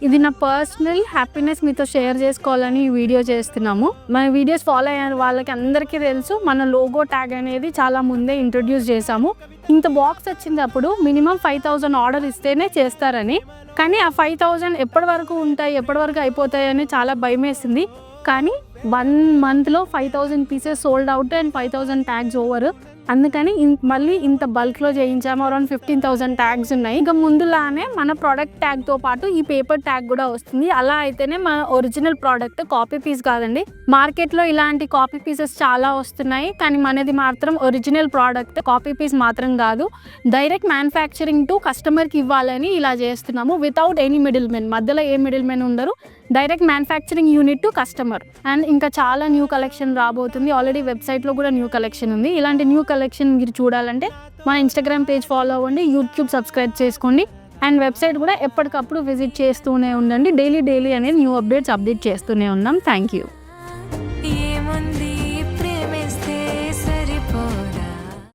ఇది నా personal happiness మీతో షేర్ చేసుకోవాలని ఈ వీడియో చేస్తున్నాము. మన వీడియోస్ ఫాలో అయిన వాళ్ళకి అందరికీ తెలుసు, మన లోగో ట్యాగ్ అనేది చాలా ముందే ఇంట్రొడ్యూస్ చేసాము. ఇంత బాక్స్ వచ్చినప్పుడు మినిమం 5,000 ఆర్డర్ ఇస్తేనే చేస్తారని, కానీ ఆ 5,000 ఎప్పటి వరకు ఉంటాయి, ఎప్పటి వరకు అయిపోతాయి అని చాలా భయం వేసింది. కానీ 1 monthలో 5,000 pieces sold out and 5,000 tags over. అందుకని మళ్ళీ ఇంత బల్క్లో చేయించాము. అరౌండ్ 15,000 ట్యాగ్స్ ఉన్నాయి. ఇంకా ముందులానే మన ప్రోడక్ట్ ట్యాగ్తో పాటు ఈ పేపర్ ట్యాగ్ కూడా వస్తుంది. అలా అయితేనే మన ఒరిజినల్ ప్రోడక్ట్, కాపీ పీస్ కాదండి. మార్కెట్లో ఇలాంటి కాపీ పీసెస్ చాలా వస్తున్నాయి, కానీ మనది మాత్రం ఒరిజినల్ ప్రోడక్ట్, కాపీ పీస్ మాత్రం కాదు. డైరెక్ట్ మ్యానుఫ్యాక్చరింగ్ టు కస్టమర్కి ఇవ్వాలని ఇలా చేస్తున్నాము, వితౌట్ ఎనీ మిడిల్ మెన్. మధ్యలో ఏ మిడిల్ మెన్ ఉండరు, direct manufacturing unit to customer. And ఇంకా చాలా న్యూ కలెక్షన్ రాబోతుంది. ఆల్రెడీ వెబ్సైట్లో కూడా న్యూ కలెక్షన్ ఉంది. ఇలాంటి న్యూ కలెక్షన్ మీరు చూడాలంటే మన ఇన్స్టాగ్రామ్ పేజ్ ఫాలో అవ్వండి, యూట్యూబ్ సబ్స్క్రైబ్ చేసుకోండి, అండ్ వెబ్సైట్ కూడా ఎప్పటికప్పుడు విజిట్ చేస్తూనే ఉండండి. డైలీ అనేది న్యూ అప్డేట్ చేస్తూనే ఉన్నాం. Thank you.